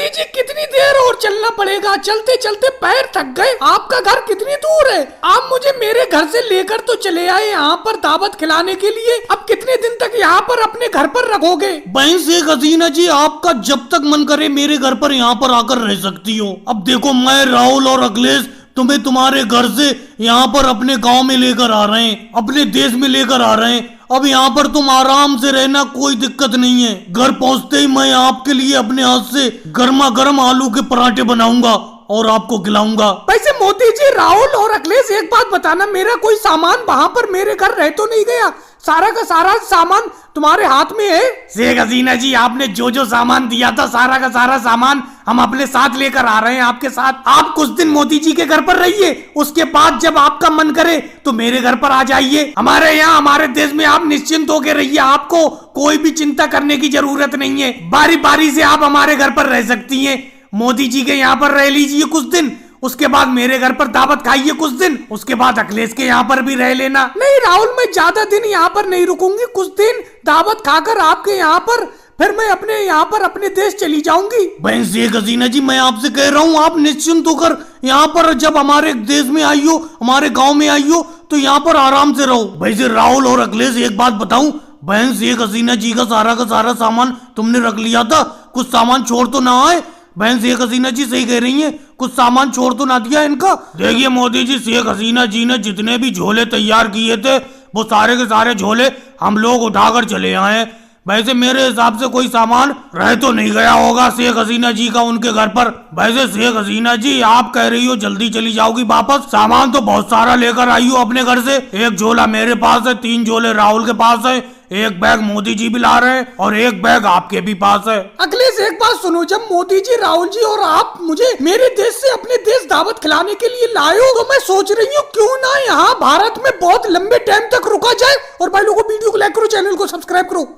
मोदी जी कितनी देर और चलना पड़ेगा? चलते चलते पैर थक गए। आपका घर कितनी दूर है? आप मुझे मेरे घर से लेकर तो चले आए यहाँ पर दावत खिलाने के लिए। अब कितने दिन तक यहाँ पर अपने घर पर रखोगे? बहन शेख हसीना जी, आपका जब तक मन करे मेरे घर पर यहाँ पर आकर रह सकती हो। अब देखो, मैं राहुल और अखिलेश तुम्हें तुम्हारे घर से यहाँ पर अपने गांव में लेकर आ रहे हैं, अपने देश में लेकर आ रहे हैं। अब यहाँ पर तुम आराम से रहना, कोई दिक्कत नहीं है। घर पहुँचते ही मैं आपके लिए अपने हाथ से गर्मा गर्म आलू के पराठे बनाऊंगा और आपको खिलाऊंगा। वैसे मोदी जी, राहुल और अखिलेश, एक बात बताना, मेरा कोई सामान वहाँ पर मेरे घर रह तो नहीं गया? सारा का सारा सामान तुम्हारे हाथ में है? शेख हसीना जी, आपने जो जो सामान दिया था, सारा का सारा सामान हम अपने साथ लेकर आ रहे हैं आपके साथ। आप कुछ दिन मोदी जी के घर पर रहिए, उसके बाद जब आपका मन करे तो मेरे घर पर आ जाइए। हमारे यहाँ, हमारे देश में आप निश्चिंत होकर रहिए, आपको कोई भी चिंता करने की जरूरत नहीं है। बारी बारी से आप हमारे घर पर रह सकती हैं। मोदी जी के यहाँ पर रह लीजिए कुछ दिन, उसके बाद मेरे घर पर दावत खाइए कुछ दिन, उसके बाद अखिलेश के यहाँ पर भी रह लेना। नहीं राहुल, मैं ज्यादा दिन यहाँ पर नहीं रुकूंगी। कुछ दिन दावत खाकर आपके यहाँ पर, फिर मैं अपने यहाँ पर अपने देश चली जाऊंगी। बहन शेख हसीना जी, मैं आपसे कह रहा हूँ, आप निश्चिंत होकर यहाँ पर जब हमारे देश में आई हो, हमारे गाँव में आई हो, तो यहाँ पर आराम से रहो। वैसे राहुल और अखिलेश, एक बात बताऊं, बहन शेख हसीना जी का सारा सामान तुमने रख लिया था? कुछ सामान छोड़ तो ना आए? बहन शेख हसीना जी सही कह रही हैं, कुछ सामान छोड़ तो ना दिया इनका? देखिए मोदी जी, शेख हसीना जी ने जितने भी झोले तैयार किए थे, वो सारे के सारे झोले हम लोग उठाकर चले आए। वैसे मेरे हिसाब से कोई सामान रह तो नहीं गया होगा शेख हसीना जी का उनके घर पर। वैसे शेख हसीना जी, आप कह रही हो जल्दी चली जाओगी वापस, सामान तो बहुत सारा लेकर आई हो अपने घर से। एक झोला मेरे पास है, 3 झोले राहुल के पास है, एक बैग मोदी जी भी ला रहे हैं और एक बैग आपके भी पास है। अखिलेश, एक बात सुनो, जब मोदी जी, राहुल जी और आप मुझे मेरे देश से अपने देश दावत खिलाने के लिए लाए हो, तो मैं सोच रही हूँ क्यों ना यहाँ भारत में बहुत लंबे टाइम तक रुका जाए। और भाई लोगों, वीडियो को लाइक करो, चैनल को सब्सक्राइब करो।